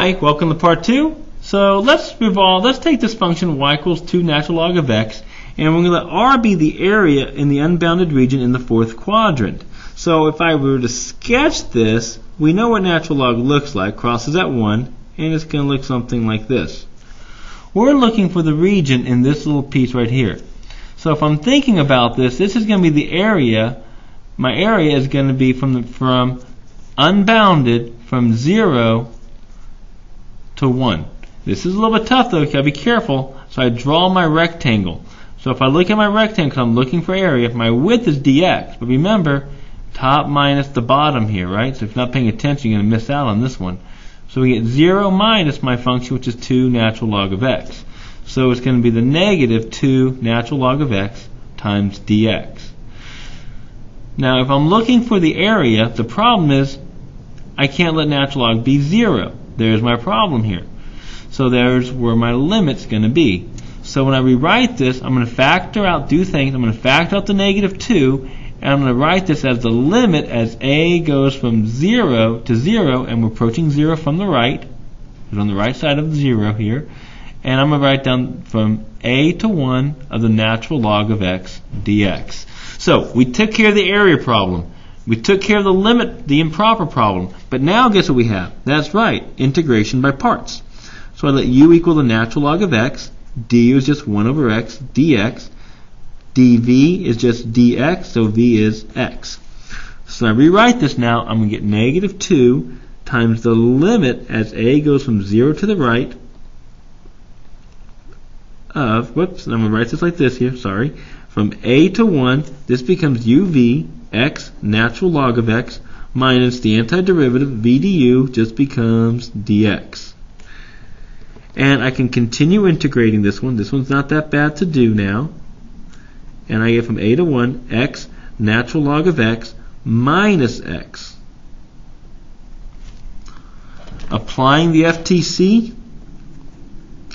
Hi, welcome to part 2. So let's take this function y equals 2 natural log of x, and we're going to let r be the area in the unbounded region in the fourth quadrant. So if I were to sketch this, we know what natural log looks like, crosses at 1, and it's going to look something like this. We're looking for the region in this little piece right here. So if I'm thinking about this, this is going to be the area. My area is going to be from unbounded from 0 to 1. This is a little bit tough though, you gotta be careful. So I draw my rectangle. So if I look at my rectangle, I'm looking for area. My width is dx, but remember, top minus the bottom here, right? So if you're not paying attention, you're gonna miss out on this one. So we get 0 minus my function, which is 2 natural log of x. So it's going to be the negative 2 natural log of x times dx. Now if I'm looking for the area, the problem is I can't let natural log be 0. There's my problem here. So there's where my limit's going to be. So when I rewrite this, I'm going to factor out, I'm going to factor out the negative 2, and I'm going to write this as the limit as a goes from 0 to 0, and we're approaching 0 from the right. It's on the right side of the 0 here. And I'm going to write down from a to 1 of the natural log of x dx. So we took care of the area problem. We took care of the limit, the improper problem. But now guess what we have? That's right, integration by parts. So I let u equal the natural log of x. Du is just 1 over x dx. dv is just dx, so v is x. So I rewrite this now. I'm going to get negative 2 times the limit as a goes from 0 to the right of, I'm going to write this like this here, sorry. From a to 1, this becomes uv, x, natural log of x, minus the antiderivative, v du, just becomes dx. And I can continue integrating this one. This one's not that bad to do now. And I get from a to 1, x, natural log of x, minus x. Applying the FTC,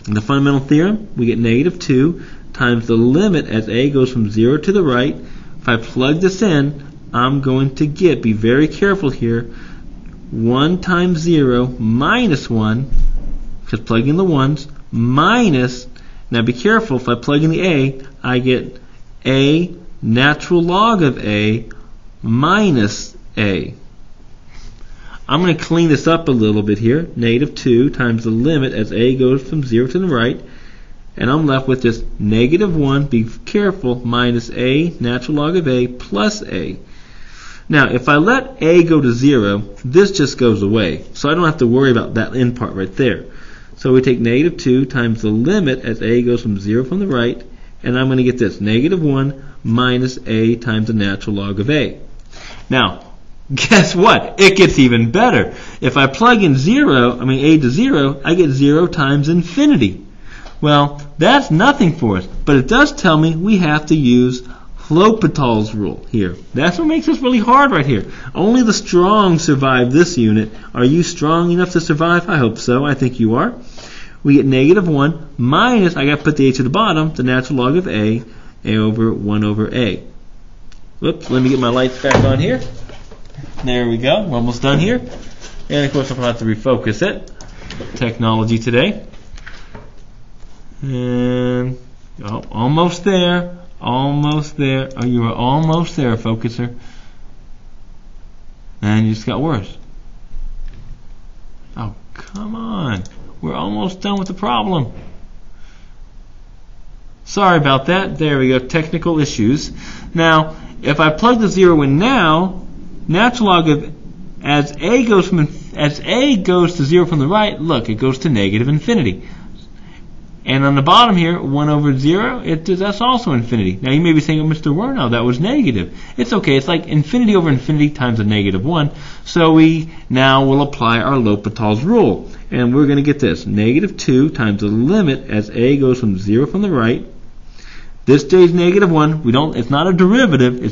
the fundamental theorem, we get negative 2 times the limit as a goes from 0 to the right. If I plug this in, I'm going to get, be very careful here, 1 times 0 minus 1, because plugging in the 1s, minus, now be careful, if I plug in the a, I get a natural log of a minus a. I'm going to clean this up a little bit here. Negative 2 times the limit as a goes from 0 to the right. And I'm left with just negative 1, be careful, minus a natural log of a plus a. Now, if I let a go to 0, this just goes away. So I don't have to worry about that end part right there. So we take negative 2 times the limit as a goes from 0 from the right. And I'm going to get this, negative 1 minus a times the natural log of a. Now, guess what? It gets even better. If I plug in a to 0, I get 0 times infinity. Well, that's nothing for us, but it does tell me we have to use L'Hopital's rule here. That's what makes this really hard right here. Only the strong survive this unit. Are you strong enough to survive? I hope so. I think you are. We get negative 1 minus, I got to put the a to the bottom, the natural log of a over 1 over a. Whoops, let me get my lights back on here. There we go. We're almost done here. And of course, I'll have to refocus it. Technology today. And almost there. Almost there. Oh, you were almost there, focuser. And you just got worse. Oh, come on. We're almost done with the problem. Sorry about that. There we go. Technical issues. Now, if I plug the 0 in now, natural log of as a goes to 0 from the right, look, it goes to negative infinity. And on the bottom here, 1 over 0, that's also infinity. Now you may be saying, oh, Mr. Wernow, that was negative. It's okay. It's like infinity over infinity times a negative 1. So we now will apply our L'Hopital's rule. And we're going to get this. Negative 2 times the limit as a goes from 0 from the right. This stays negative 1. It's not a derivative.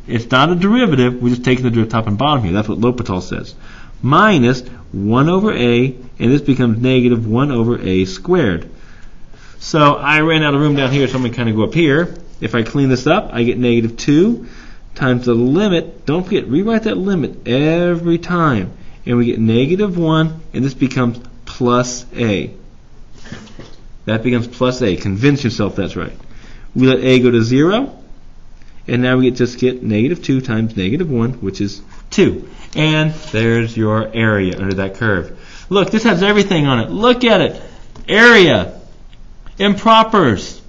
It's not a derivative. We're just taking the top and bottom here. That's what L'Hopital says. Minus 1 over a, and this becomes negative 1 over a squared. So I ran out of room down here, so I'm going to kind of go up here. If I clean this up, I get negative 2 times the limit. Don't forget, rewrite that limit every time. And we get negative 1, and this becomes plus a. That becomes plus a. Convince yourself that's right. We let a go to 0, and now we just get negative 2 times negative 1, which is 2. And there's your area under that curve. Look, this has everything on it. Look at it. Area, impropers,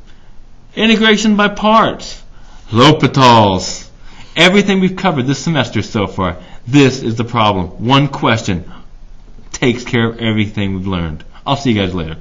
integration by parts, L'Hopital's. Everything we've covered this semester so far. This is the problem. One question takes care of everything we've learned. I'll see you guys later.